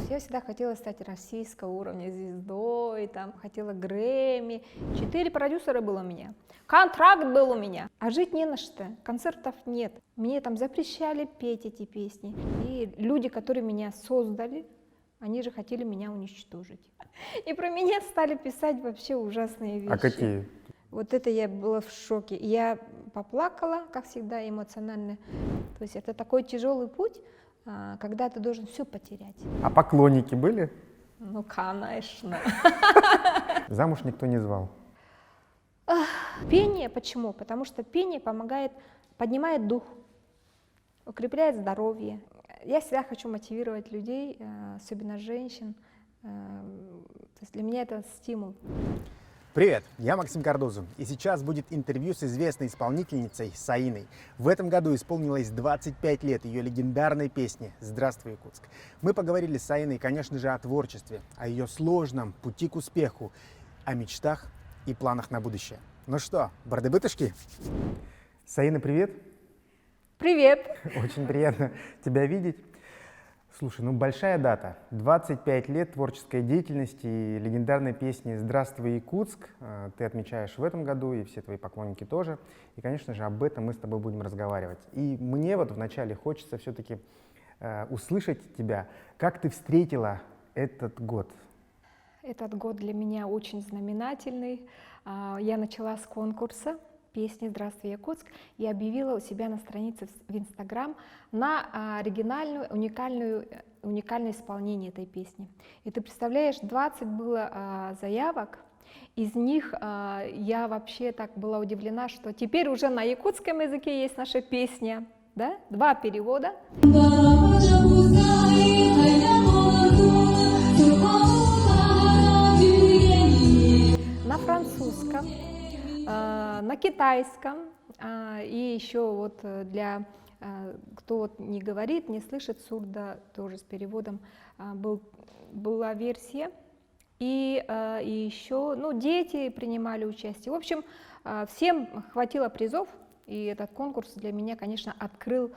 Я всегда хотела стать российского уровня звездой, там, хотела Грэмми. 4 продюсера было у меня. Контракт был у меня. А жить не на что, концертов нет. Мне там запрещали петь эти песни. И люди, которые меня создали, они же хотели меня уничтожить. И про меня стали писать вообще ужасные вещи. А какие? Вот это я была в шоке. Я поплакала, как всегда, эмоционально. То есть это такой тяжелый путь, когда ты должен все потерять. А поклонники были? Ну, конечно. Замуж никто не звал. Пение почему? Потому что пение помогает, поднимает дух, укрепляет здоровье. Я всегда хочу мотивировать людей, особенно женщин. То есть для меня это стимул. Привет, я Максим Кардозу, и сейчас будет интервью с известной исполнительницей Саиной. В этом году исполнилось 25 лет ее легендарной песни «Здравствуй, Якутск». Мы поговорили с Саиной, конечно же, о творчестве, о ее сложном пути к успеху, о мечтах и планах на будущее. Ну что, барды-бытышки? Саина, привет. Привет! Очень приятно тебя видеть. Слушай, ну большая дата. 25 лет творческой деятельности и легендарной песни «Здравствуй, Якутск» ты отмечаешь в этом году, и все твои поклонники тоже. И, конечно же, об этом мы с тобой будем разговаривать. И мне вот вначале хочется все-таки услышать тебя, как ты встретила этот год. Этот год для меня очень знаменательный. Я начала с конкурса песни «Здравствуй, Якутск» и объявила у себя на странице в Инстаграм на оригинальное, уникальное исполнение этой песни. И ты представляешь, 20 было заявок, из них я вообще так была удивлена, что теперь уже на якутском языке есть наша песня, да? 2 перевода. На французском, на китайском, и еще вот для кто вот не говорит, не слышит, сурдо, тоже с переводом была версия. И еще, ну, дети принимали участие. В общем, всем хватило призов, и этот конкурс для меня, конечно, открыл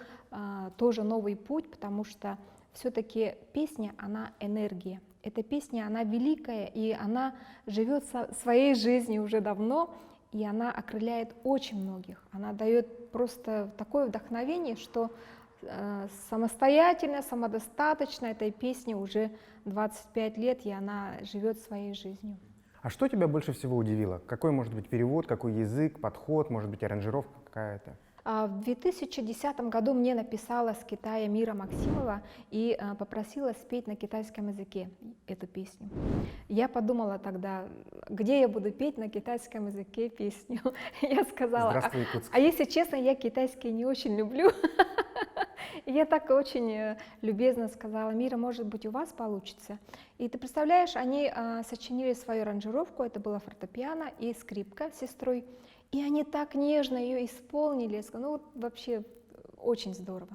тоже новый путь, потому что все-таки песня, она энергия. Эта песня, она великая, и она живет своей жизнью уже давно, и она окрыляет очень многих. Она дает просто такое вдохновение, что самостоятельно, самодостаточно этой песне уже 25 лет, и она живет своей жизнью. А что тебя больше всего удивило? Какой может быть перевод, какой язык, подход, может быть аранжировка какая-то? В 2010 году мне написала с Китая Мира Максимова и попросила спеть на китайском языке эту песню. Я подумала тогда, где я буду петь на китайском языке песню. Я сказала, «Здравствуй, Якутск». А если честно, я китайский не очень люблю. И я так очень любезно сказала, Мира, может быть, у вас получится. И ты представляешь, они сочинили свою аранжировку, это было фортепиано и скрипка с сестрой. И они так нежно ее исполнили. Ну, вот вообще очень здорово.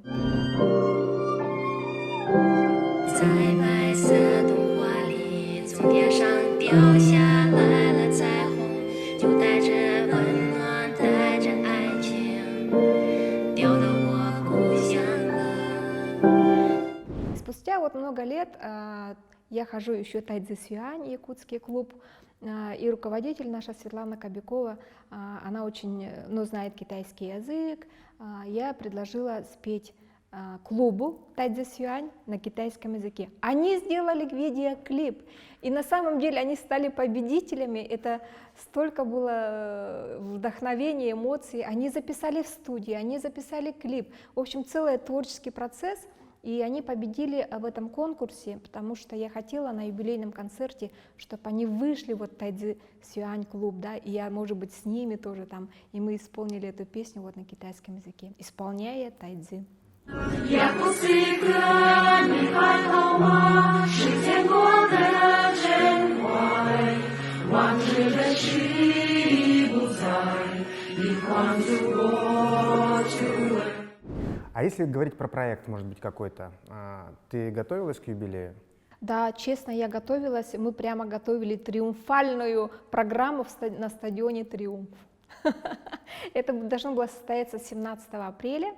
Спустя вот много лет я хожу еще Тайцзи Сюань, якутский клуб, и руководитель наша Светлана Кобякова, она очень знает китайский язык. Я предложила спеть клубу Тайцзи Сюань на китайском языке. Они сделали видеоклип, и на самом деле они стали победителями. Это столько было вдохновения, эмоций. Они записали в студии, они записали клип. В общем, целый творческий процесс. И они победили в этом конкурсе, потому что я хотела на юбилейном концерте, чтобы они вышли вот Тайцзи Сюань клуб, да, и я, может быть, с ними тоже там, и мы исполнили эту песню вот на китайском языке, исполняя Тайцзи. А если говорить про проект, может быть, какой-то, ты готовилась к юбилею? Да, честно, я готовилась. Мы прямо готовили триумфальную программу на стадионе «Триумф». Это должно было состояться 17 апреля.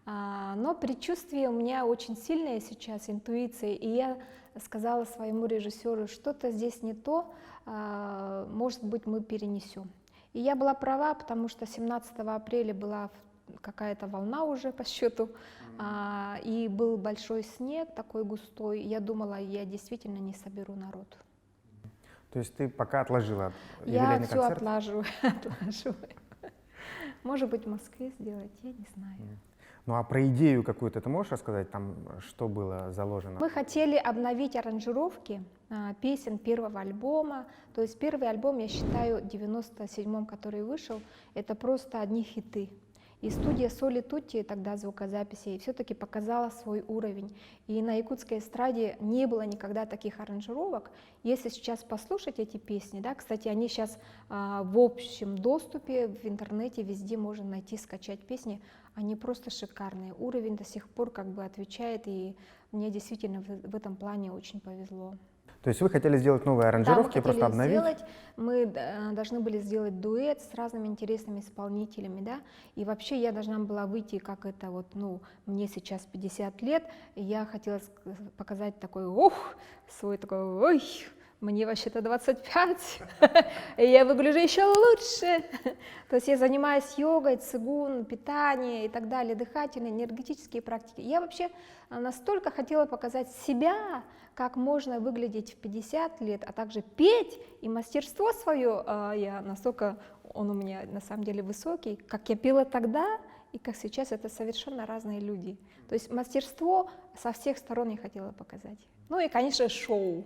Но предчувствие у меня очень сильное сейчас, интуиция, и я сказала своему режиссеру, что-то здесь не то, может быть, мы перенесем. И я была права, потому что 17 апреля была какая-то волна уже по счету, и был большой снег такой густой. Я думала, я действительно не соберу народ. То есть ты пока отложила Я юбилейный все концерт? отложу. Может быть, в Москве сделать, я не знаю. Ну а про идею какую-то ты можешь рассказать, там, что было заложено? Мы хотели обновить аранжировки песен первого альбома. То есть первый альбом, я считаю, в 97-м, который вышел, это просто одни хиты. И студия Соли Тутти, тогда звукозаписи, все-таки показала свой уровень. И на якутской эстраде не было никогда таких аранжировок. Если сейчас послушать эти песни, да, кстати, они сейчас в общем доступе, в интернете, везде можно найти, скачать песни, они просто шикарные. Уровень до сих пор как бы отвечает, и мне действительно в этом плане очень повезло. То есть вы хотели сделать новые аранжировки, просто обновить? Мы должны были сделать дуэт с разными интересными исполнителями, да, и вообще я должна была выйти, как это вот, ну, мне сейчас 50 лет, и я хотела показать такой, свой такой, ой, мне вообще-то 25, и я выгляжу еще лучше. То есть я занимаюсь йогой, цигун, питание и так далее, дыхательные, энергетические практики. Я вообще настолько хотела показать себя, как можно выглядеть в 50 лет, а также петь, и мастерство свое, я настолько, он у меня на самом деле высокий, как я пела тогда и как сейчас, это совершенно разные люди. То есть мастерство со всех сторон я хотела показать. Ну и, конечно, шоу.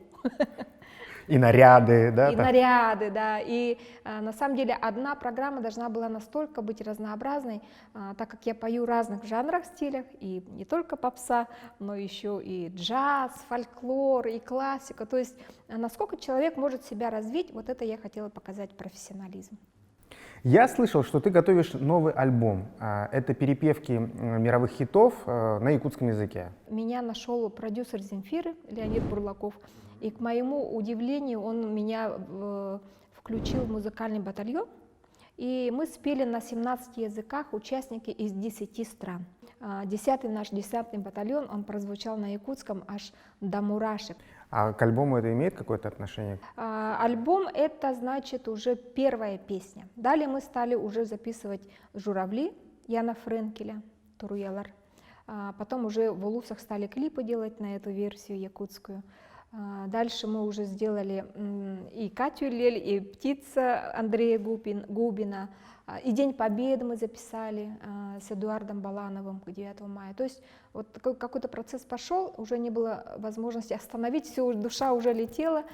И наряды, да? И наряды, да. И на самом деле одна программа должна была настолько быть разнообразной, так как я пою в разных жанрах, стилях, и не только попса, но еще и джаз, фольклор, и классика. То есть насколько человек может себя развить, вот это я хотела показать профессионализм. Я слышал, что ты готовишь новый альбом. Это перепевки мировых хитов на якутском языке. Меня нашел продюсер Земфиры Леонид Бурлаков, и к моему удивлению он меня включил в музыкальный батальон, и мы спели на 17 языках, участники из 10 стран. 10-й наш десантный батальон, он прозвучал на якутском аж до мурашек. А к альбому это имеет какое-то отношение? Альбом — это, значит, уже первая песня. Далее мы стали уже записывать «Журавли» Яна Френкеля, Туруялар. Потом уже в Улусах стали клипы делать на эту версию якутскую. Дальше мы уже сделали и Катю Лель, и «Птица» Андрея Губина, и «День Победы» мы записали с Эдуардом Балановым к 9 мая. То есть вот такой какой-то процесс пошел, уже не было возможности остановить, все, душа уже летела.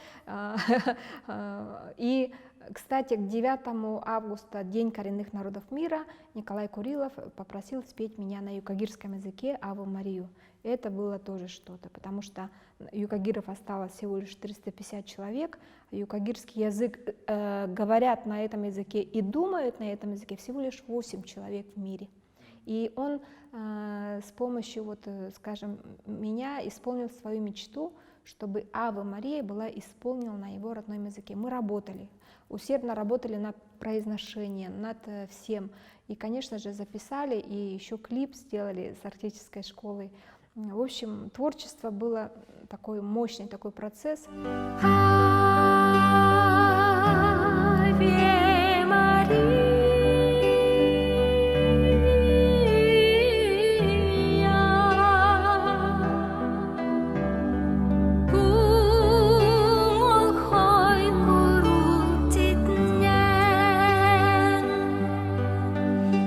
И, кстати, к 9 августа, День коренных народов мира, Николай Курилов попросил спеть меня на юкагирском языке «Аву Марию». И это было тоже что-то, потому что юкагиров осталось всего лишь 350 человек, юкагирский язык говорят на этом языке и думают на этом языке всего лишь 8 человек в мире. И он с помощью, вот, скажем, меня исполнил свою мечту, чтобы «Ава Мария» была исполнена на его родном языке. Мы работали, усердно работали над произношением, над всем. И, конечно же, записали, и еще клип сделали с артистической школой. В общем, творчество было такой мощный такой процесс.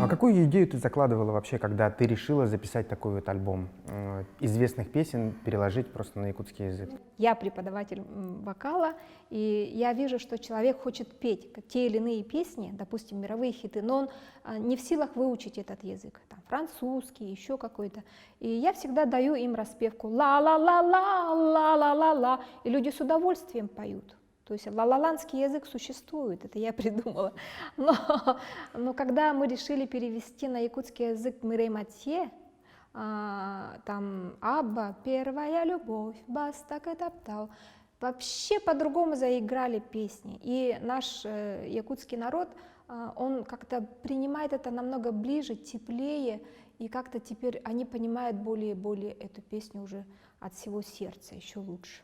Какую идею ты закладывала вообще, когда ты решила записать такой вот альбом известных песен, переложить просто на якутский язык? Я преподаватель вокала, и я вижу, что человек хочет петь те или иные песни, допустим, мировые хиты, но он не в силах выучить этот язык, там, французский, еще какой-то. И я всегда даю им распевку «ла-ла-ла-ла, ла-ла-ла-ла», и люди с удовольствием поют. То есть лалаландский язык существует, это я придумала. Но когда мы решили перевести на якутский язык «Мирей Матье», там «Абба», «Первая любовь», «Бастак и топтал», вообще по-другому заиграли песни. И наш якутский народ, он как-то принимает это намного ближе, теплее. и как-то теперь они понимают более и более эту песню уже от всего сердца, еще лучше.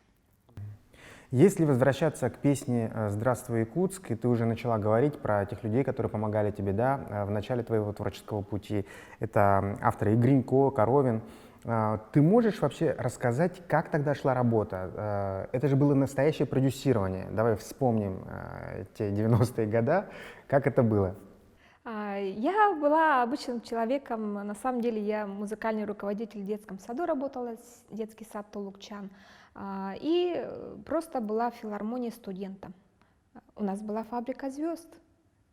Если возвращаться к песне «Здравствуй, Якутск», и ты уже начала говорить про тех людей, которые помогали тебе, да, в начале твоего творческого пути, это авторы и Гринько, Коровин, ты можешь вообще рассказать, как тогда шла работа? Это же было настоящее продюсирование. Давай вспомним те 90-е годы, как это было. Я была обычным человеком, на самом деле я музыкальный руководитель в детском саду, работала, детский сад Толукчан, и просто была в филармонии студентом. У нас была фабрика звезд.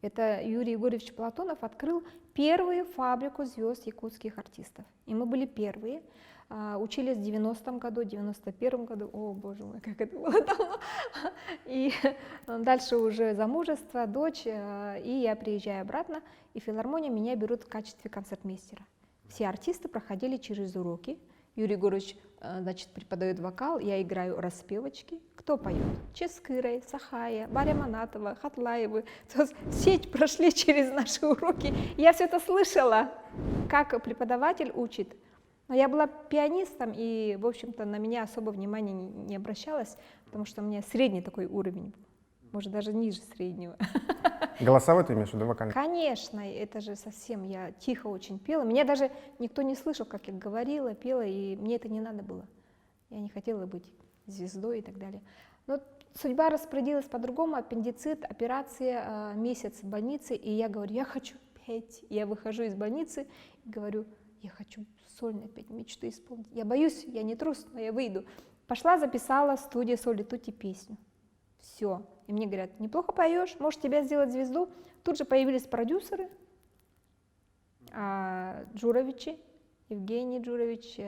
Это Юрий Егорович Платонов открыл первую фабрику звезд якутских артистов. И мы были первые. Учились в 90-м году, 91-м году. О, боже мой, как это было давно. И дальше уже замужество, дочь, и я приезжаю обратно, и в филармонию меня берут в качестве концертмейстера. Все артисты проходили через уроки. Юрий Егорович, значит, преподает вокал, я играю распевочки. Кто поет? Ческырай, Сахая, Баря Манатова, Хатлаевы. Все прошли через наши уроки. Я все это слышала, как преподаватель учит. Но я была пианистом, и, в общем-то, на меня особо внимания не обращалось, потому что у меня средний такой уровень был, может, даже ниже среднего. Голосовой ты имеешь в виду, вокальный? Конечно, это же совсем, я тихо очень пела. Меня даже никто не слышал, как я говорила, пела, и мне это не надо было. Я не хотела быть звездой и так далее. Но судьба распорядилась по-другому, аппендицит, операция, месяц в больнице, и я говорю, я хочу петь. Я выхожу из больницы и говорю, я хочу сольно петь, мечту исполнить. Я боюсь, я не трус, но я выйду. Пошла, записала в студии Солитути песню. Все. И мне говорят, неплохо поешь, может тебя сделать звезду. Тут же появились продюсеры, Джуровичи, Евгений Джурович,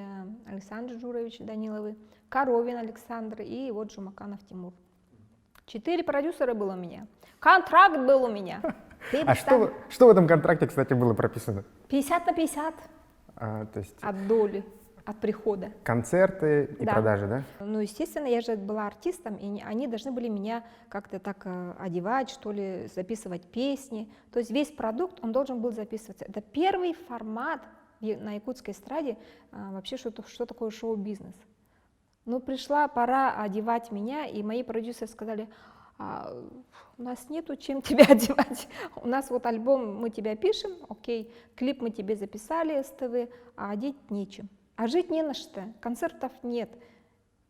Александр Джурович Даниловы, Коровин Александр и вот Жумаканов Тимур. 4 продюсера было у меня. Контракт был у меня. А что в этом контракте, кстати, было прописано? 50 на 50 То есть от доли, от прихода. концерты и Да. продажи, да? Ну, естественно, я же была артистом, и они должны были меня как-то так одевать, что ли, записывать песни. То есть весь продукт, он должен был записываться. Это первый формат на якутской эстраде вообще, что такое шоу-бизнес. Но пришла пора одевать меня, и мои продюсеры сказали, у нас нету чем тебя одевать, у нас вот альбом, мы тебя пишем, окей, клип мы тебе записали, СТВ, а одеть нечем. А жить не на что, концертов нет.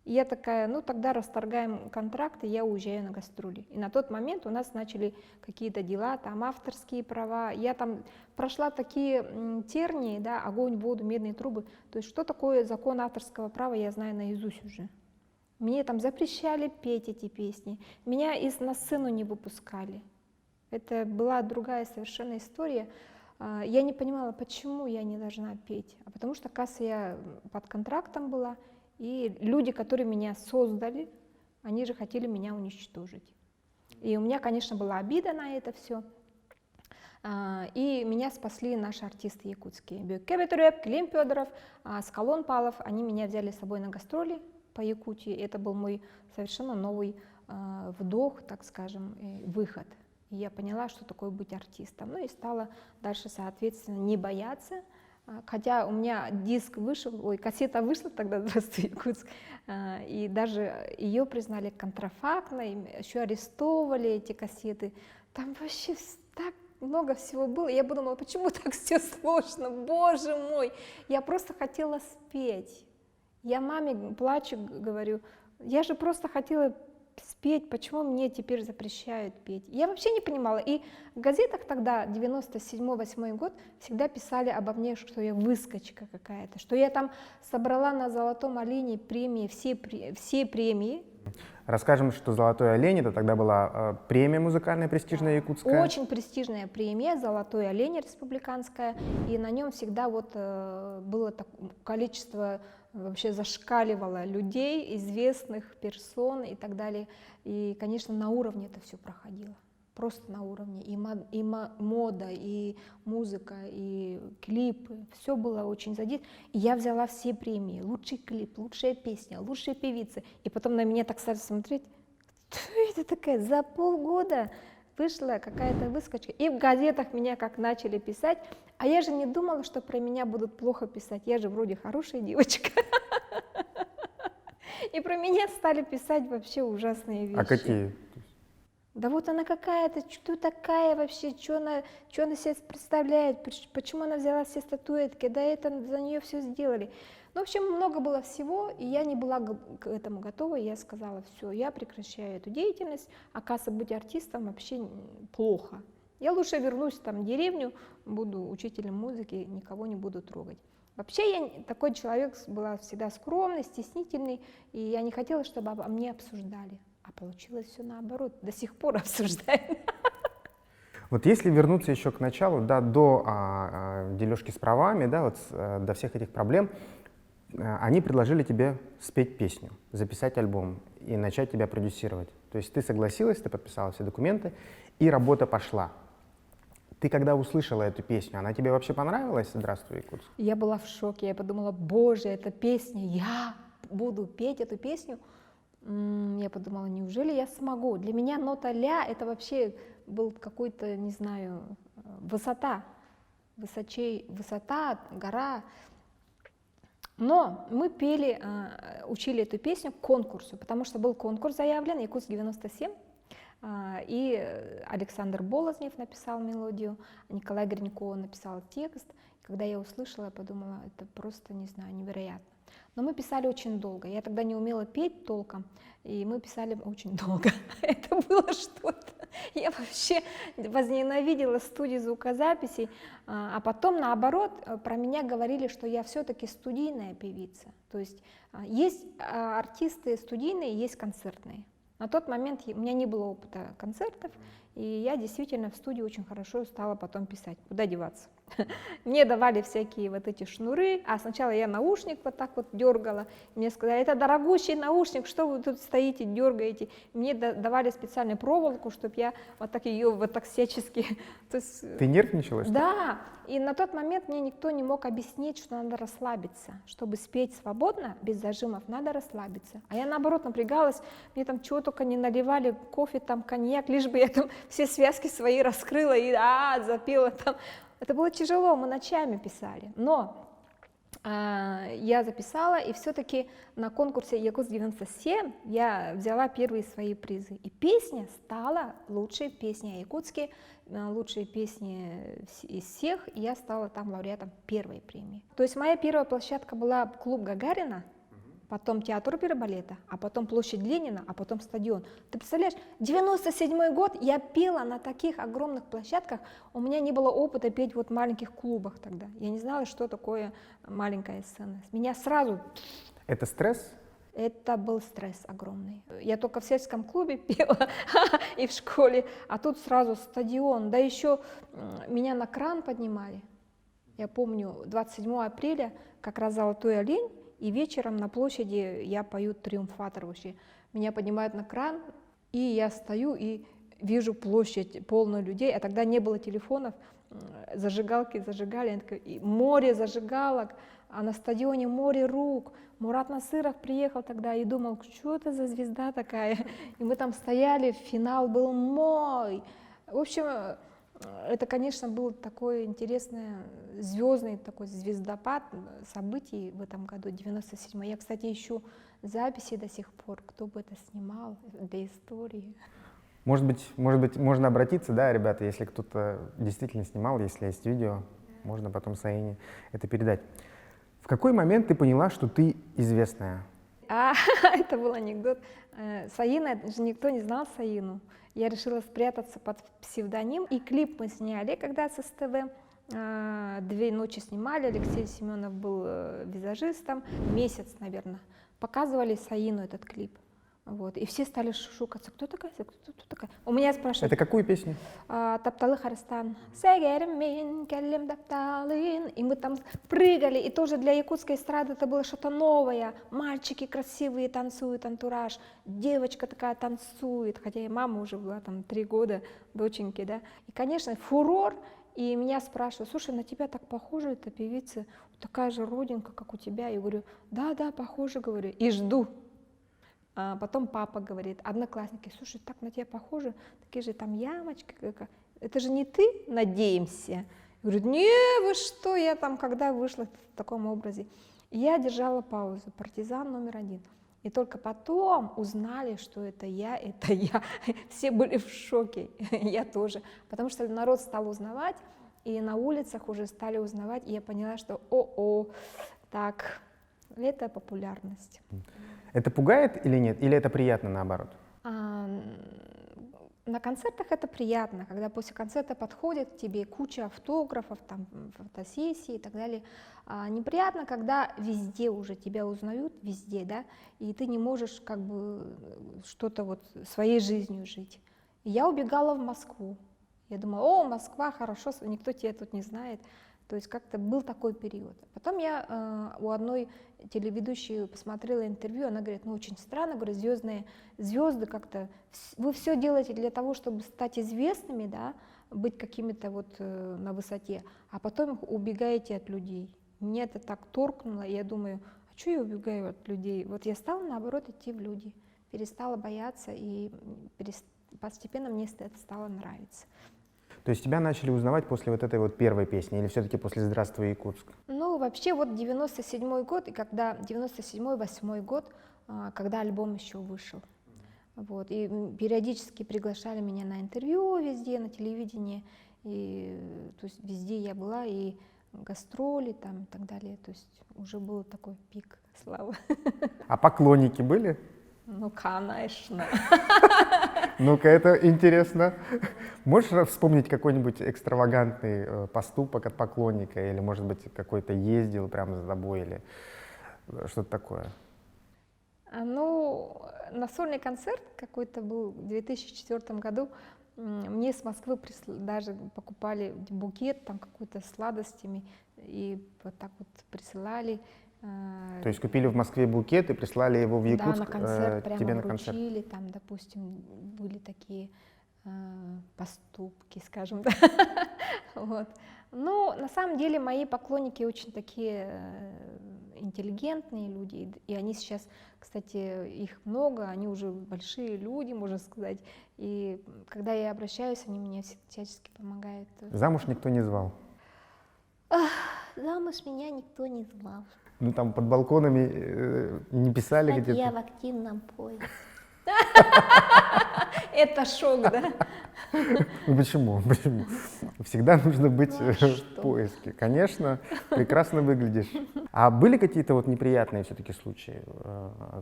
И я такая, ну тогда расторгаем контракт, и я уезжаю на гастроли. И на тот момент у нас начали какие-то дела, там авторские права. Я там прошла такие тернии, да, огонь, воду, медные трубы. То есть что такое закон авторского права, я знаю наизусть уже. Мне там запрещали петь эти песни, меня на сцену не выпускали. Это была другая совершенно история. Я не понимала, почему я не должна петь, а потому что, оказывается, я под контрактом была, и люди, которые меня создали, они же хотели меня уничтожить. И у меня, конечно, была обида на это все. И меня спасли наши артисты якутские. Бюкке Бетуреп, Клим Федоров, Скалон Палов, они меня взяли с собой на гастроли по Якутии. Это был мой совершенно новый вдох, так скажем, выход. И я поняла, что такое быть артистом. Ну и стала дальше, соответственно, не бояться. Хотя у меня диск вышел, кассета вышла тогда «Здравствуй, Якутск», и даже ее признали контрафактной, еще арестовывали эти кассеты. Там вообще так много всего было. Я подумала, почему так все сложно, боже мой. Я просто хотела спеть. Я маме плачу, говорю, я же просто хотела спеть, почему мне теперь запрещают петь? Я вообще не понимала. И в газетах тогда, 97-8 год, всегда писали обо мне, что я выскочка какая-то, что я там собрала на «Золотом олене» премии, все премии. Расскажем, что «Золотой олень» — это тогда была премия музыкальная престижная якутская. Очень престижная премия «Золотой олень» республиканская, и на нем всегда вот было количество, вообще зашкаливало людей, известных персон и так далее. И, конечно, на уровне это все проходило. Просто на уровне. И мода, и музыка, и клипы. Все было очень задействовано. И я взяла все премии. Лучший клип, лучшая песня, лучшая певица. И потом на меня так стали смотреть. Кто это такая? За полгода вышла какая-то выскочка. И в газетах меня как начали писать. А я же не думала, что про меня будут плохо писать. Я же вроде хорошая девочка. И про меня стали писать вообще ужасные вещи. А какие? Да вот она какая-то, что такая вообще, что она себя представляет, почему она взяла все статуэтки, да это за нее все сделали. Ну, в общем, много было всего, и я не была к этому готова, и я сказала, все, я прекращаю эту деятельность, оказывается, быть артистом вообще плохо. Я лучше вернусь там в деревню, буду учителем музыки, никого не буду трогать. Вообще я такой человек, была всегда скромный, стеснительный, и я не хотела, чтобы обо мне обсуждали. А получилось все наоборот, до сих пор обсуждаем. Вот если вернуться еще к началу, да, до дележки с правами, да, вот до всех этих проблем, они предложили тебе спеть песню, записать альбом и начать тебя продюсировать. То есть ты согласилась, ты подписала все документы, и работа пошла. Ты когда услышала эту песню, она тебе вообще понравилась? «Здравствуй, Якутск»? Я была в шоке, я подумала, боже, эта песня, я буду петь эту песню. Я подумала, неужели я смогу? Для меня нота ля это вообще был какой-то, не знаю, высота, высота, гора. Но мы пели, учили эту песню к конкурсу, потому что был конкурс заявлен, Якутск 97, и Александр Болознев написал мелодию, Николай Гринько написал текст. Когда я услышала, я подумала, это просто, не знаю, невероятно. Но мы писали очень долго. Я тогда не умела петь толком, и мы писали очень долго. Это было что-то. Я вообще возненавидела студии звукозаписей, а потом, наоборот, про меня говорили, что я все-таки студийная певица. То есть есть артисты студийные, есть концертные. На тот момент у меня не было опыта концертов, и я действительно в студии очень хорошо стала потом писать. Куда деваться? Мне давали всякие вот эти шнуры, а сначала я наушник вот так вот дергала. Мне сказали, это дорогущий наушник, что вы тут стоите, дергаете. Мне давали специальную проволоку, чтобы я вот так ее вот так всячески... То есть, Ты нервничала? да, и на тот момент мне никто не мог объяснить, что надо расслабиться. Чтобы спеть свободно, без зажимов, надо расслабиться. А я наоборот напрягалась, мне там чего только не наливали, кофе, там, коньяк, лишь бы я там все связки свои раскрыла и запела там. Это было тяжело, мы ночами писали, но я записала, и все-таки на конкурсе Якутск-97 я взяла первые свои призы. И песня стала лучшей песней о Якутске, лучшей песни из всех, и я стала там лауреатом первой премии. То есть моя первая площадка была клуб Гагарина, потом театр оперы и балета, а потом площадь Ленина, а потом стадион. Ты представляешь, 97-й год я пела на таких огромных площадках, у меня не было опыта петь вот в маленьких клубах тогда. Я не знала, что такое маленькая сцена. Меня сразу... Это стресс? Это был стресс огромный. Я только в сельском клубе пела и в школе, а тут сразу стадион. Да еще меня на кран поднимали. Я помню, 27 апреля, как раз «Золотой олень», и вечером на площади я пою «Триумфатор» вообще. Меня поднимают на кран, и я стою и вижу площадь полную людей, а тогда не было телефонов, зажигалки зажигали, и море зажигалок, а на стадионе море рук. Мурат Насыров приехал тогда и думал, что это за звезда такая. И мы там стояли, финал был мой. В общем, это, конечно, был такой интересный, звездный такой звездопад событий в этом году, 97-й. Я, кстати, ищу записи до сих пор, кто бы это снимал для истории. Может быть, можно обратиться, да, ребята, если кто-то действительно снимал, если есть видео, можно потом Саине это передать. В какой момент ты поняла, что ты известная? Это был анекдот. Саина, же никто не знал Саину. Я решила спрятаться под псевдоним, и клип мы сняли когда с СТВ. 2 ночи снимали, Алексей Семенов был визажистом, месяц, наверное. Показывали Саину этот клип. Вот. И все стали шушукаться. Кто такая? Кто такая? У меня спрашивают. Это какую песню? Тапталы Харыстан. Сэгермин, келем тапталын. И мы там прыгали. И тоже для якутской эстрады это было что-то новое. Мальчики красивые танцуют, антураж. Девочка такая танцует. Хотя и мама уже была там 3 года, доченьки, да. И, конечно, фурор. И меня спрашивают, слушай, на тебя так похожа эта певица, такая же родинка, как у тебя. Я говорю, да, похоже, говорю, и жду. А потом папа говорит, одноклассники, слушай, так на тебя похоже, такие же там ямочки, это же не ты, надеемся. Я Говорит, не, вы что, я там, когда вышла в таком образе. И я держала паузу, партизан номер один. И только потом узнали, что это я, это я. Все были в шоке, я тоже. Потому что народ стал узнавать, и на улицах уже стали узнавать, и я поняла, что так, это популярность. Это пугает или нет? Или это приятно наоборот? На концертах это приятно, когда после концерта подходит к тебе куча автографов, там, фотосессии и так далее. Неприятно, когда везде уже тебя узнают, везде, да, и ты не можешь как бы что-то вот своей жизнью жить. И я убегала в Москву. Я думала, Москва, хорошо, никто тебя тут не знает. То есть как-то был такой период. Потом я у одной телеведущей посмотрела интервью, она говорит, очень странно, говорит, звезды как-то, вы все делаете для того, чтобы стать известными, да, быть какими-то вот на высоте, а потом убегаете от людей. Мне это так торкнуло, и я думаю, а что я убегаю от людей? Вот я стала, наоборот, идти в люди, перестала бояться, и постепенно мне это стало нравиться. То есть тебя начали узнавать после вот этой вот первой песни или все-таки после «Здравствуй, Якутск»? Ну, вообще, вот 97-й год, и когда 97-8 год, когда альбом еще вышел. Вот, и периодически приглашали меня на интервью везде, на телевидении, и, то есть везде я была, и гастроли там и так далее, то есть уже был такой пик славы. А поклонники были? Ну, конечно. Ну-ка, это интересно. Можешь вспомнить какой-нибудь экстравагантный поступок от поклонника? Или, может быть, какой-то ездил прямо за тобой? Или что-то такое? Ну, на сольный концерт какой-то был в 2004 году. Мне с Москвы даже покупали букет там какой-то с сладостями. И вот так вот присылали. То есть купили в Москве букет и прислали его в Якутск, да, на концерт прямо тебе на вручили, концерт? там, допустим, были такие поступки, скажем так. Вот. Но на самом деле мои поклонники очень такие интеллигентные люди, и они сейчас, кстати, их много, они уже большие люди, можно сказать, и когда я обращаюсь, они мне всячески помогают. Замуж никто не звал? Замуж меня никто не звал. Ну там под балконами не писали Кстати, где-то? я в активном поиске. Это шок, да? Ну почему? Почему? Всегда нужно быть в что? поиске. Конечно, прекрасно выглядишь. А были какие-то вот неприятные все-таки случаи,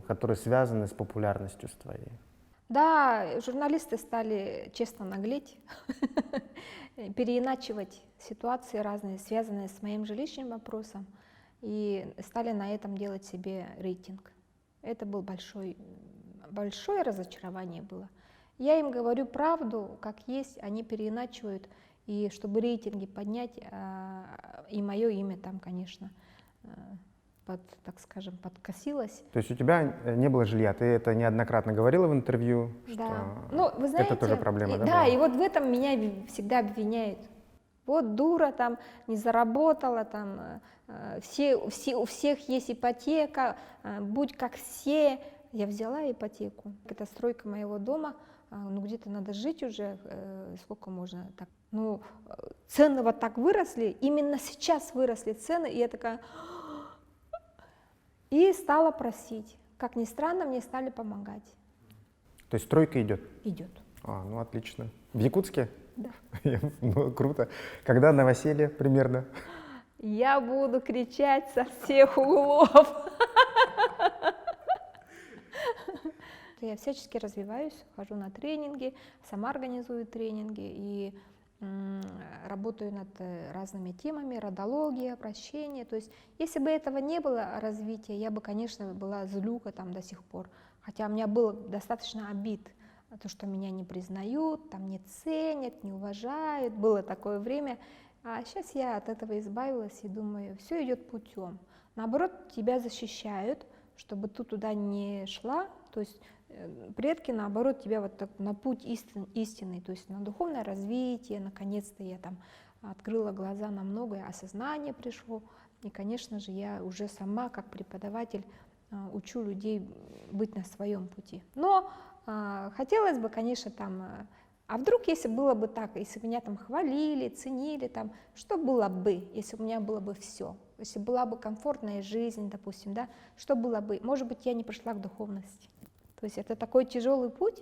которые связаны с популярностью с твоей? Да, журналисты стали честно наглеть, переиначивать ситуации разные, связанные с моим жилищным вопросом, и стали на этом делать себе рейтинг. Это было большое разочарование было. Я им говорю правду, как есть, они переиначивают, и чтобы рейтинги поднять, и мое имя там, конечно, так скажем, подкосилось. То есть у тебя не было жилья, ты это неоднократно говорила в интервью, Да. что Ну, вы знаете, это тоже проблема, да? Да, была? и вот в этом меня всегда обвиняют. Вот дура там, не заработала, там, у всех есть ипотека, будь как все. Я взяла ипотеку. Это стройка моего дома, ну где-то надо жить уже, сколько можно так. Ну, цены вот так выросли, именно сейчас выросли цены, и я такая... И стала просить. Как ни странно, мне стали помогать. То есть стройка идет? Идет. Ну отлично. В Якутске? Да. Ну, круто. Когда новоселье примерно? Я буду кричать со всех углов. Я всячески развиваюсь, хожу на тренинги, сама организую тренинги и работаю над разными темами, родология, прощение. То есть, если бы этого не было развития, я бы, конечно, была злюка там до сих пор. Хотя у меня было достаточно обид, то, что меня не признают, там не ценят, не уважают. Было такое время. А сейчас я от этого избавилась и думаю, все идет путем. Наоборот, тебя защищают, чтобы ты туда не шла. То есть предки, наоборот, тебя вот так на путь истинный, то есть на духовное развитие. Наконец-то я там открыла глаза на многое, осознание пришло. И, конечно же, я уже сама, как преподаватель, учу людей быть на своем пути. Но хотелось бы, конечно, там А вдруг, если было бы так, если бы меня там хвалили, ценили, там, что было бы, если у меня было бы все, если была бы комфортная жизнь, допустим, да, что было бы, может быть, я не пришла к духовности. То есть это такой тяжелый путь,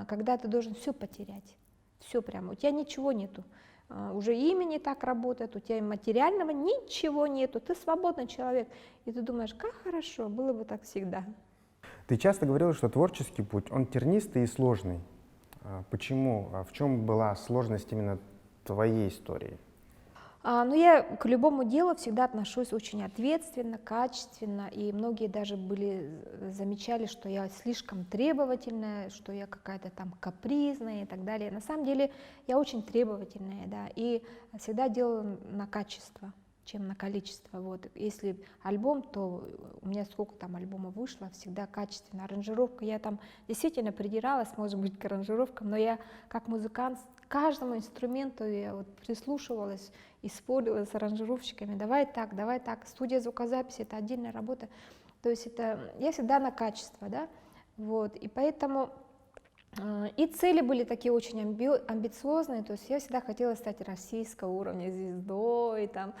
когда ты должен все потерять, все прямо, у тебя ничего нету, уже имя не так работает, у тебя материального ничего нету, ты свободный человек, и ты думаешь, как хорошо, было бы так всегда. Ты часто говорила, что творческий путь, он тернистый и сложный. Почему? В чем была сложность именно твоей истории? Ну, я к любому делу всегда отношусь очень ответственно, качественно, и многие даже замечали, что я слишком требовательная, что я какая-то там капризная и так далее. На самом деле я очень требовательная, да, и всегда делала на качество, чем на количество. Вот. Если альбом, то у меня сколько там альбомов вышло, всегда качественно. Аранжировка, я там действительно придиралась, может быть, к аранжировкам, но я как музыкант к каждому инструменту я вот прислушивалась и спорила с аранжировщиками, давай так, студия звукозаписи — это отдельная работа, то есть это я всегда на качество, да, вот, и поэтому и цели были такие очень амбициозные, то есть я всегда хотела стать российского уровня звездой, там,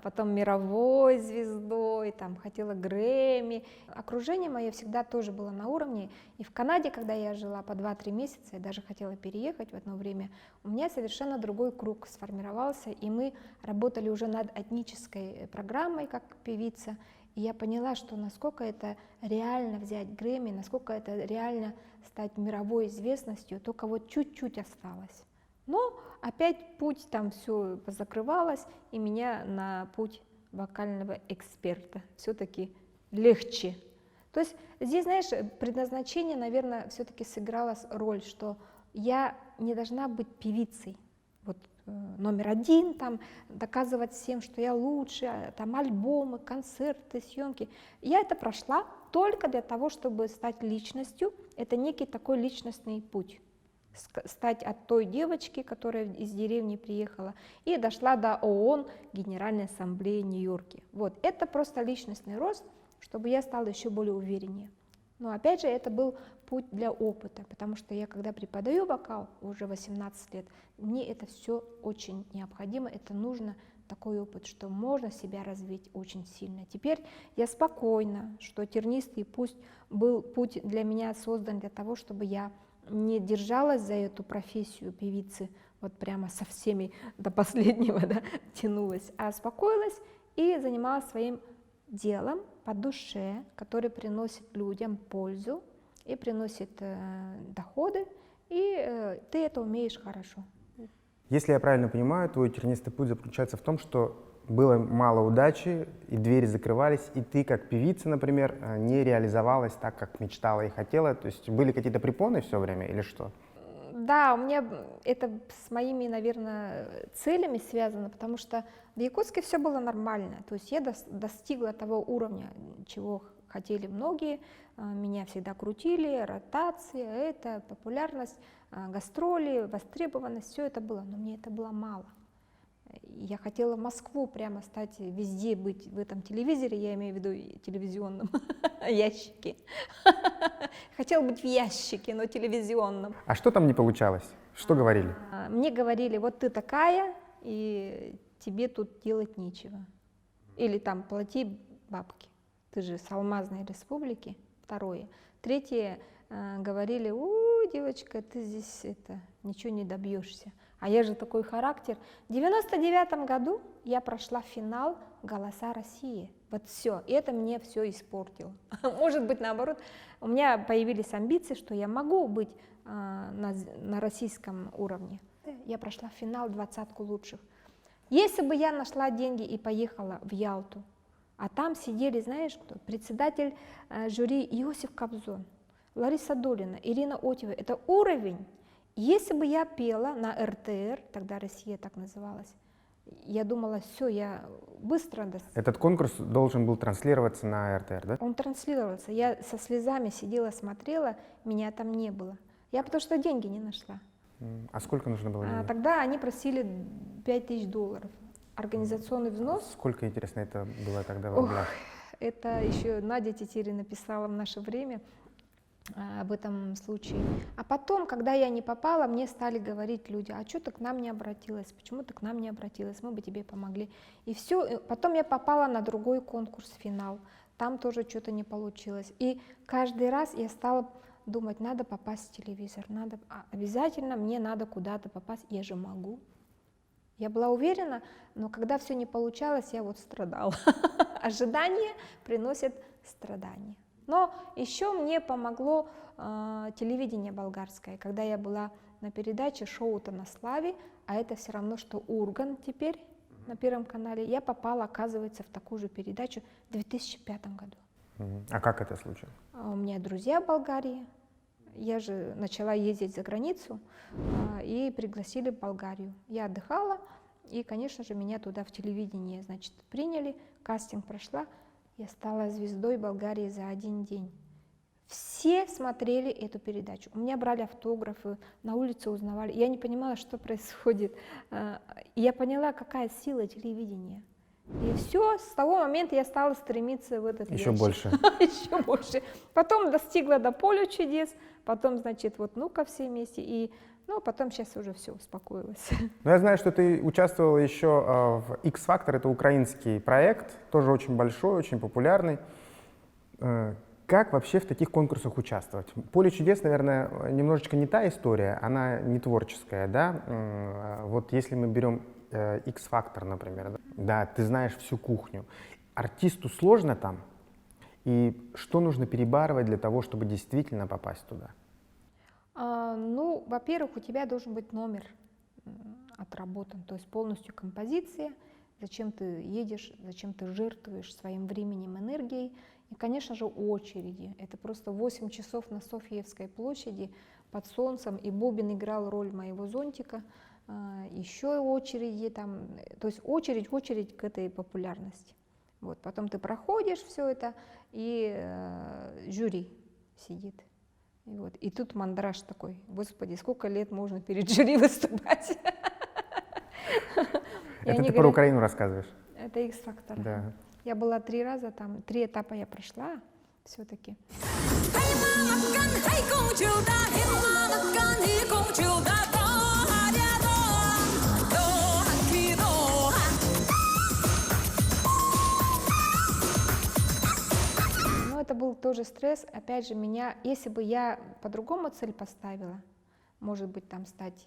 потом мировой звездой, там, хотела Грэмми. Окружение мое всегда тоже было на уровне, и в Канаде, когда я жила по 2-3 месяца, я даже хотела переехать в одно время, у меня совершенно другой круг сформировался, и мы работали уже над этнической программой как певица, и я поняла, что насколько это реально взять Грэмми, насколько это реально стать мировой известностью, только вот чуть-чуть осталось. Но опять путь там все позакрывалось, и меня на путь вокального эксперта все-таки легче. То есть здесь, знаешь, предназначение, наверное, все-таки сыграло роль, что я не должна быть певицей. Вот номер один, там, доказывать всем, что я лучше, там, альбомы, концерты, съемки. Я это прошла только для того, чтобы стать личностью. Это некий такой личностный путь. Стать от той девочки, которая из деревни приехала, и дошла до ООН, Генеральной Ассамблеи Нью-Йорке. Вот, это просто личностный рост, чтобы я стала еще более увереннее. Но опять же, это был путь для опыта, потому что я, когда преподаю вокал уже 18 лет, мне это все очень необходимо, это нужно такой опыт, что можно себя развить очень сильно. Теперь я спокойна, что тернистый путь был путь для меня создан для того, чтобы я не держалась за эту профессию певицы, вот прямо со всеми до последнего, да, тянулась, а успокоилась и занималась своим делом по душе, который приносит людям пользу и приносит доходы, и ты это умеешь хорошо. Если я правильно понимаю, твой тернистый путь заключается в том, что было мало удачи, и двери закрывались, и ты, как певица, например, не реализовалась так, как мечтала и хотела. То есть были какие-то препоны все время или что? Да, у меня это с моими, наверное, целями связано, потому что в Якутске все было нормально. То есть я достигла того уровня, чего хотели многие. Меня всегда крутили, ротация, это популярность, гастроли, востребованность, все это было, но мне это было мало. Я хотела Москву прямо стать, везде быть в этом телевизоре, я имею в виду телевизионном ящике. Хотела быть в ящике, но телевизионном. А что там не получалось? Что говорили? Мне говорили, вот ты такая, и тебе тут делать нечего. Или там плати бабки. Ты же с Алмазной республики, второе. Третье, говорили, девочка, ты здесь ничего не добьешься. А я же такой характер. В 99 году я прошла финал «Голоса России». Вот все, и это мне все испортило. Может быть, наоборот, у меня появились амбиции, что я могу быть на российском уровне. Я прошла финал 20-ку лучших. Если бы я нашла деньги и поехала в Ялту, а там сидели, знаешь кто? Председатель жюри Иосиф Кобзон, Лариса Долина, Ирина Отева. Это уровень. Если бы я пела на РТР, тогда Россия так называлась, я думала, все, я быстро... Этот конкурс должен был транслироваться на РТР, да? Он транслировался. Я со слезами сидела, смотрела, меня там не было. Я потому что деньги не нашла. А сколько нужно было денег? Тогда они просили $5000. Организационный взнос. Сколько, интересно, это было тогда в рублях? Это еще Надя Тетерина написала в наше время. об этом случае. А потом, когда я не попала, мне стали говорить люди: а что ты к нам не обратилась, почему ты к нам не обратилась, мы бы тебе помогли. И все. Потом я попала на другой конкурс, финал, там тоже что-то не получилось. И каждый раз я стала думать: надо попасть в телевизор, обязательно мне надо куда-то попасть, я же могу. Я была уверена, но когда все не получалось, я вот страдала. Ожидания приносят страдания. Но еще мне помогло телевидение болгарское, когда я была на передаче «Шоу-то на славе», а это все равно, что Ургант теперь на Первом канале. Я попала, оказывается, в такую же передачу в 2005 году. А как это случилось? У меня друзья в Болгарии. Я же начала ездить за границу, и пригласили в Болгарию. Я отдыхала, и, конечно же, меня туда в телевидение, значит, приняли, кастинг прошла. Я стала звездой Болгарии за один день. Все смотрели эту передачу. У меня брали автографы, на улице узнавали. Я не понимала, что происходит. И я поняла, какая сила телевидения. И все, с того момента я стала стремиться в этот Еще ящик. больше. Еще больше. Потом достигла до поля чудес, потом, значит, вот ну-ка все вместе. И, ну, потом сейчас уже все, успокоилась. Ну, я знаю, что ты участвовала еще в X-Factor, это украинский проект, тоже очень большой, очень популярный. Как вообще в таких конкурсах участвовать? «Поле чудес», наверное, немножечко не та история, она не творческая, да? Вот если мы берем X-Factor, например, да, ты знаешь всю кухню. Артисту сложно там? И что нужно перебарывать для того, чтобы действительно попасть туда? Ну, во-первых, у тебя должен быть номер отработан, то есть полностью композиция, зачем ты едешь, зачем ты жертвуешь своим временем, энергией. И, конечно же, очереди. Это просто 8 часов на Софьевской площади под солнцем, и бубен играл роль моего зонтика. Еще очереди там, то есть очередь к этой популярности. Вот, потом ты проходишь все это, и жюри сидит. И, вот, и тут мандраж такой: господи, сколько лет можно перед жюри выступать? Это ты про Украину рассказываешь? Это X-Factor. Да. Я была 3 раза там, 3 этапа я прошла все-таки. Но это был тоже стресс. Опять же, меня, если бы я по-другому цель поставила, может быть, там стать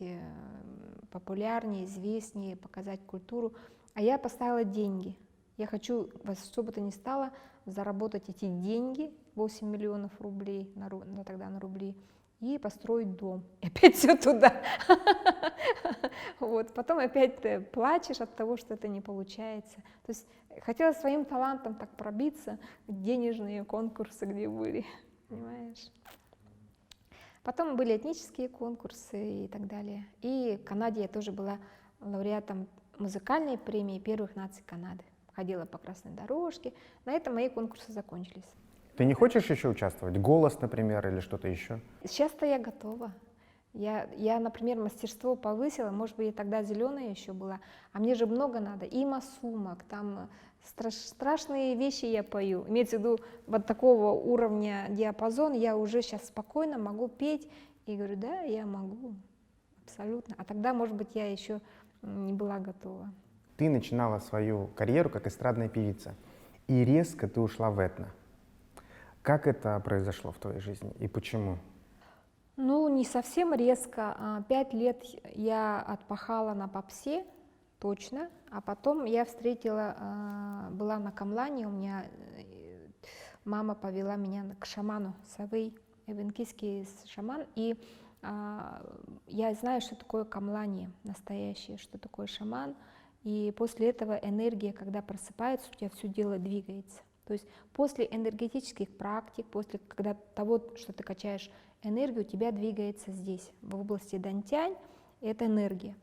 популярнее, известнее, показать культуру, а я поставила деньги. Я хочу, во что бы то ни стало, заработать эти деньги, 8 миллионов рублей, тогда на рубли, и построить дом. И опять все туда. Вот. Потом опять ты плачешь от того, что это не получается. То есть хотела своим талантом так пробиться в денежные конкурсы, где были, понимаешь? Потом были этнические конкурсы и так далее. И в Канаде я тоже была лауреатом музыкальной премии первых наций Канады. Ходила по красной дорожке. На этом мои конкурсы закончились. Ты не хочешь еще участвовать? «Голос», например, или что-то еще? Сейчас-то я готова. Я, например, мастерство повысила, может быть, я тогда зеленая еще была, а мне же много надо, има сумок, там страшные вещи я пою. Имеется в виду, вот такого уровня диапазон я уже сейчас спокойно могу петь, и говорю: да, я могу, абсолютно. А тогда, может быть, я еще не была готова. Ты начинала свою карьеру как эстрадная певица, и резко ты ушла в этно. Как это произошло в твоей жизни и почему? Ну, не совсем резко. 5 лет я отпахала на попсе, точно, а потом я встретила, была на Камлане, у меня мама повела меня к шаману, Савей, эвенкийский шаман, и я знаю, что такое камлание настоящее, что такое шаман, и после этого энергия, когда просыпается, у тебя все дело двигается. То есть после энергетических практик, после того, что ты качаешь энергию, у тебя двигается здесь, в области дантянь, это энергия.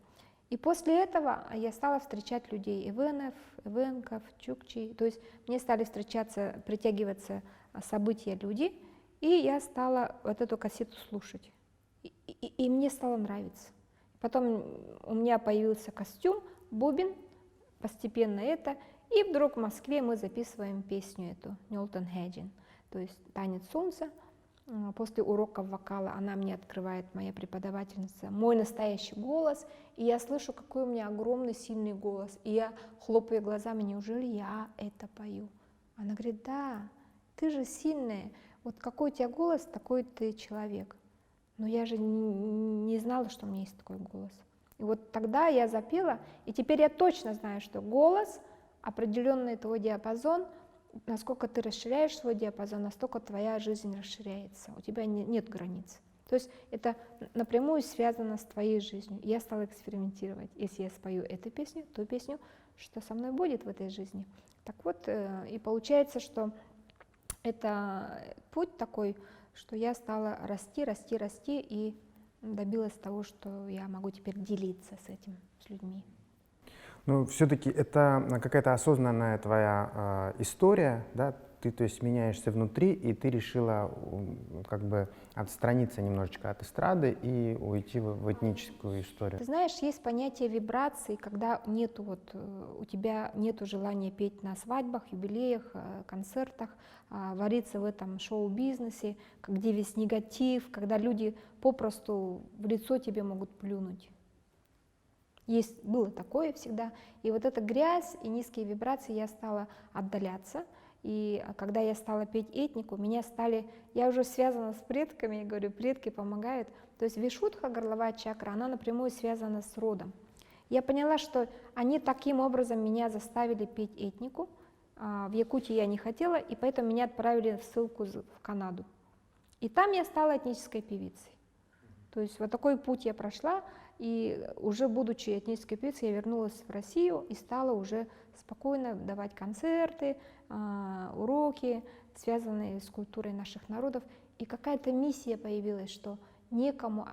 И после этого я стала встречать людей, эвенов, эвенков, чукчи, то есть мне стали встречаться, притягиваться события, люди, и я стала вот эту кассету слушать, и мне стало нравиться. Потом у меня появился костюм, бубен, постепенно это, и вдруг в Москве мы записываем песню эту, Нёлтон Хэджин, то есть «Танец солнца». После уроков вокала она мне открывает, моя преподавательница, мой настоящий голос, и я слышу, какой у меня огромный, сильный голос. И я хлопаю глазами, неужели я это пою? Она говорит, да, ты же сильная, вот какой у тебя голос, такой ты человек. Но я же не знала, что у меня есть такой голос. И вот тогда я запела, и теперь я точно знаю, что голос, определенный твой диапазон, насколько ты расширяешь свой диапазон, настолько твоя жизнь расширяется, у тебя нет границ. То есть это напрямую связано с твоей жизнью. Я стала экспериментировать. Если я спою эту песню, ту песню, что со мной будет в этой жизни. Так вот, и получается, что это путь такой, что я стала расти и добилась того, что я могу теперь делиться с этим, с людьми. Но все-таки это какая-то осознанная твоя история, да? Ты, то есть, меняешься внутри, и ты решила как бы отстраниться немножечко от эстрады и уйти в этническую историю. Ты знаешь, есть понятие вибраций, когда нету у тебя нету желания петь на свадьбах, юбилеях, концертах, вариться в этом шоу-бизнесе, где весь негатив, когда люди попросту в лицо тебе могут плюнуть. Было такое всегда. И вот эта грязь и низкие вибрации, я стала отдаляться. И когда я стала петь этнику, я уже связана с предками, я говорю, предки помогают. То есть вишудха, горловая чакра, она напрямую связана с родом. Я поняла, что они таким образом меня заставили петь этнику. В Якутии я не хотела, и поэтому меня отправили в ссылку в Канаду. И там я стала этнической певицей. То есть вот такой путь я прошла, и уже будучи этнической певицей, я вернулась в Россию и стала уже спокойно давать концерты, уроки, связанные с культурой наших народов. И какая-то миссия появилась, что некому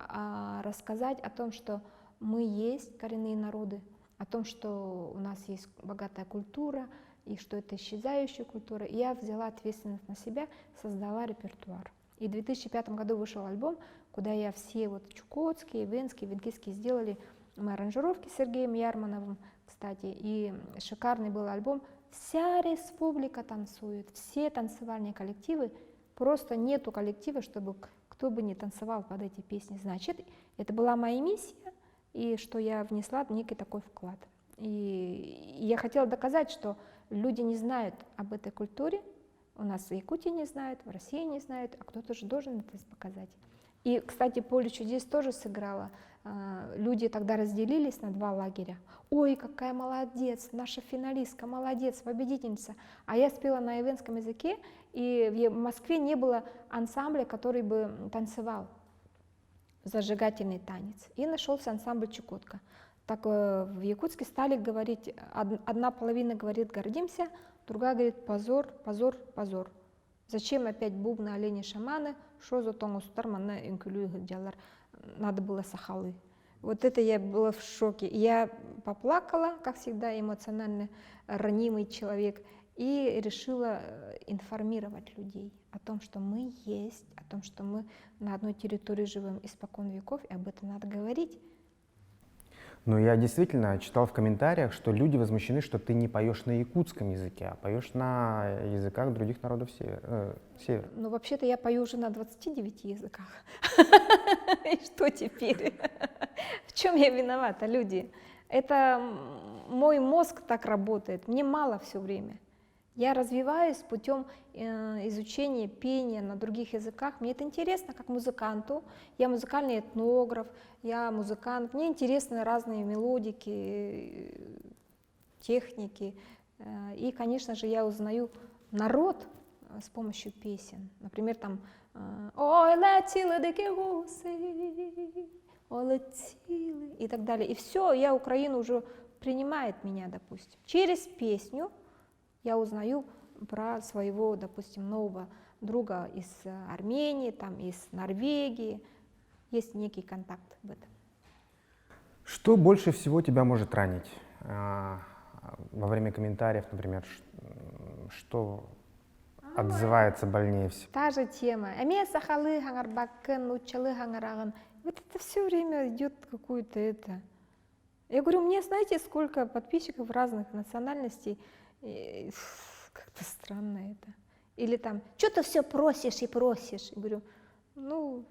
рассказать о том, что мы есть коренные народы, о том, что у нас есть богатая культура, и что это исчезающая культура. И я взяла ответственность на себя, создала репертуар. И в 2005 году вышел альбом, куда я все чукотские, венские, венкийские сделали мы аранжировки с Сергеем Ярмановым, кстати, и шикарный был альбом. Вся республика танцует, все танцевальные коллективы, просто нету коллектива, чтобы кто бы не танцевал под эти песни. Значит, это была моя миссия, и что я внесла некий такой вклад. И я хотела доказать, что люди не знают об этой культуре, у нас в Якутии не знают, в России не знают, а кто-то же должен это показать. И, кстати, «Поле чудес» тоже сыграла. Люди тогда разделились на два лагеря. Ой, какая молодец, наша финалистка, молодец, победительница. А я спела на эвенском языке, и в Москве не было ансамбля, который бы танцевал зажигательный танец. И нашелся ансамбль «Чукотка». Так в Якутске стали говорить, одна половина говорит «гордимся», другая говорит «позор, позор, позор». Зачем опять бубны, олени, шаманы? Что за тонгустар, мана инкулю делар? Надо было сахалы. Вот это я была в шоке. Я поплакала, как всегда, эмоционально ранимый человек, и решила информировать людей о том, что мы есть, о том, что мы на одной территории живем испокон веков, и об этом надо говорить. Но я действительно читал в комментариях, что люди возмущены, что ты не поешь на якутском языке, а поешь на языках других народов севера. Ну, вообще-то я пою уже на 29 языках. И что теперь? В чем я виновата, люди? Это мой мозг так работает, мне мало все время. Я развиваюсь путем изучения пения на других языках. Мне это интересно как музыканту. Я музыкальный этнограф, я музыкант. Мне интересны разные мелодики, техники. И, конечно же, я узнаю народ с помощью песен. Например, там «Ой, летіли дикі гуси, ой, летіли» и так далее. И все, Украина уже принимает меня, допустим. Через песню я узнаю про своего, допустим, нового друга из Армении, там, из Норвегии. Есть некий контакт в этом. Что больше всего тебя может ранить во время комментариев, например, что отзывается больнее всего? Та же тема. Вот это все время идет какую-то это. Я говорю, мне знаете, сколько подписчиков разных национальностей? Как-то странно это. Или там, что ты все просишь и просишь. Я говорю, Ну,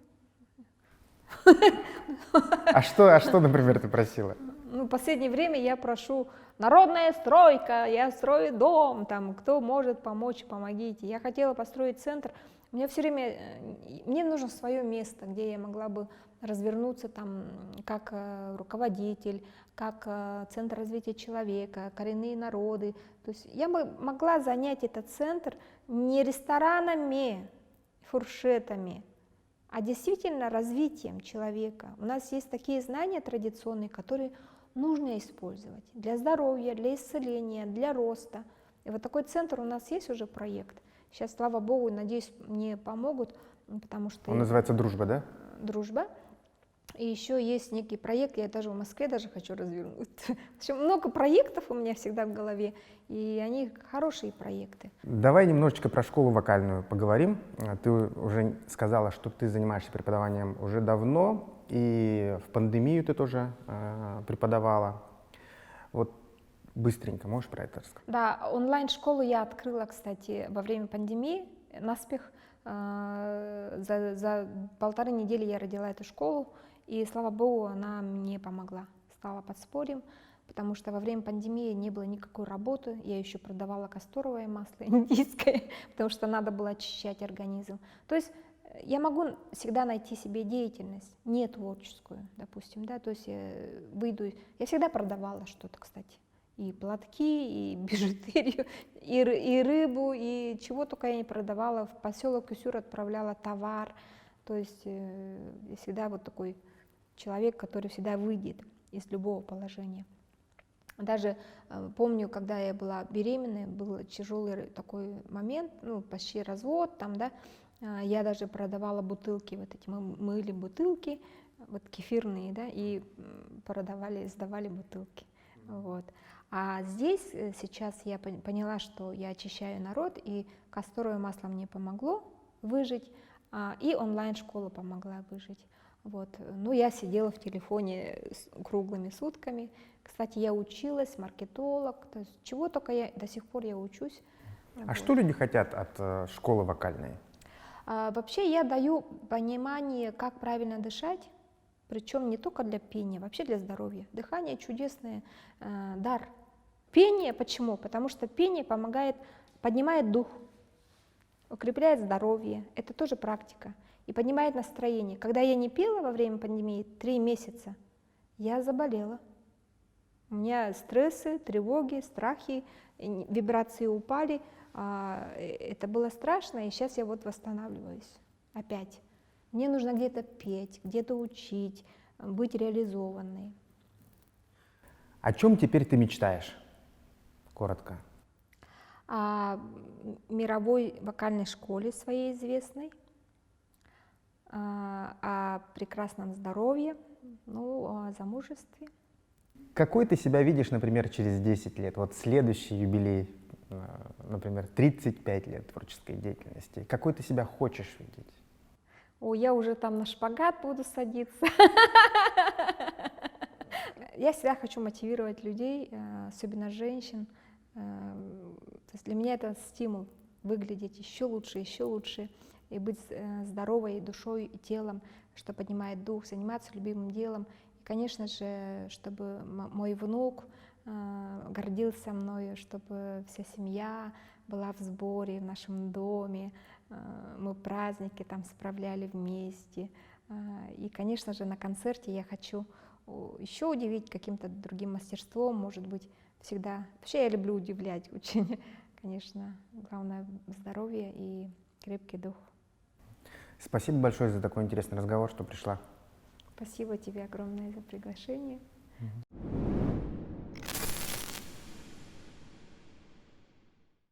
А что, например, ты просила? ну, в последнее время я прошу: народная стройка, я строю дом, там, кто может помочь, помогите. Я хотела построить центр. У меня все время, мне нужно свое место, где я могла бы развернуться там как руководитель, как центр развития человека, коренные народы. То есть я бы могла занять этот центр не ресторанами, фуршетами, а действительно развитием человека. У нас есть такие знания традиционные, которые нужно использовать для здоровья, для исцеления, для роста. И вот такой центр у нас есть уже проект. Сейчас, слава богу, надеюсь, мне помогут, потому что... Он называется «Дружба», да? Дружба. И еще есть некий проект, я даже в Москве даже хочу развернуть. В общем, много проектов у меня всегда в голове, и они хорошие проекты. Давай немножечко про школу вокальную поговорим. Ты уже сказала, что ты занимаешься преподаванием уже давно, и в пандемию ты тоже преподавала. Вот быстренько можешь про это рассказать? Да, онлайн-школу я открыла, кстати, во время пандемии, наспех. За 1,5 недели я родила эту школу, и, слава богу, она мне помогла, стала подспорьем, потому что во время пандемии не было никакой работы, я еще продавала касторовое масло индийское, потому что надо было очищать организм. То есть я могу всегда найти себе деятельность, не творческую, допустим, да, то есть я выйду, я всегда продавала что-то, кстати, и платки, и бижутерию, и рыбу, и чего только я не продавала, в поселок Кюсюр отправляла товар, то есть я всегда вот такой человек, который всегда выйдет из любого положения. Даже помню, когда я была беременной, был тяжелый такой момент, ну, почти развод там, да, я даже продавала бутылки, вот эти, мы мыли бутылки, вот кефирные, да, и продавали, сдавали бутылки, вот. А здесь сейчас я поняла, что я очищаю народ, и касторовое масло мне помогло выжить, и онлайн-школа помогла выжить. Вот. Ну, я сидела в телефоне круглыми сутками. Кстати, я училась, маркетолог, то есть чего только я, до сих пор я учусь. А вот. что люди хотят от школы вокальной? Вообще я даю понимание, как правильно дышать, причем не только для пения, вообще для здоровья. Дыхание чудесный дар. Пение почему? Потому что пение помогает, поднимает дух, укрепляет здоровье, это тоже практика, и поднимает настроение. Когда я не пела во время пандемии 3 месяца, я заболела. У меня стрессы, тревоги, страхи, вибрации упали, это было страшно, и сейчас я вот восстанавливаюсь опять. Мне нужно где-то петь, где-то учить, быть реализованной. О чем теперь ты мечтаешь? Коротко. О мировой вокальной школе своей известной, о прекрасном здоровье, ну, о замужестве. Какой ты себя видишь, например, через 10 лет? Вот следующий юбилей, например, 35 лет творческой деятельности. Какой ты себя хочешь видеть? О, я уже там на шпагат буду садиться. Я всегда хочу мотивировать людей, особенно женщин. То есть для меня это стимул выглядеть еще лучше, и быть здоровой душой и телом, что поднимает дух, заниматься любимым делом. И, конечно же, чтобы мой внук гордился мною, чтобы вся семья была в сборе в нашем доме, мы праздники там справляли вместе. И, конечно же, на концерте я хочу еще удивить каким-то другим мастерством, может быть, всегда. Вообще я люблю удивлять очень, конечно. Главное здоровье и крепкий дух. Спасибо большое за такой интересный разговор, что пришла. Спасибо тебе огромное за приглашение.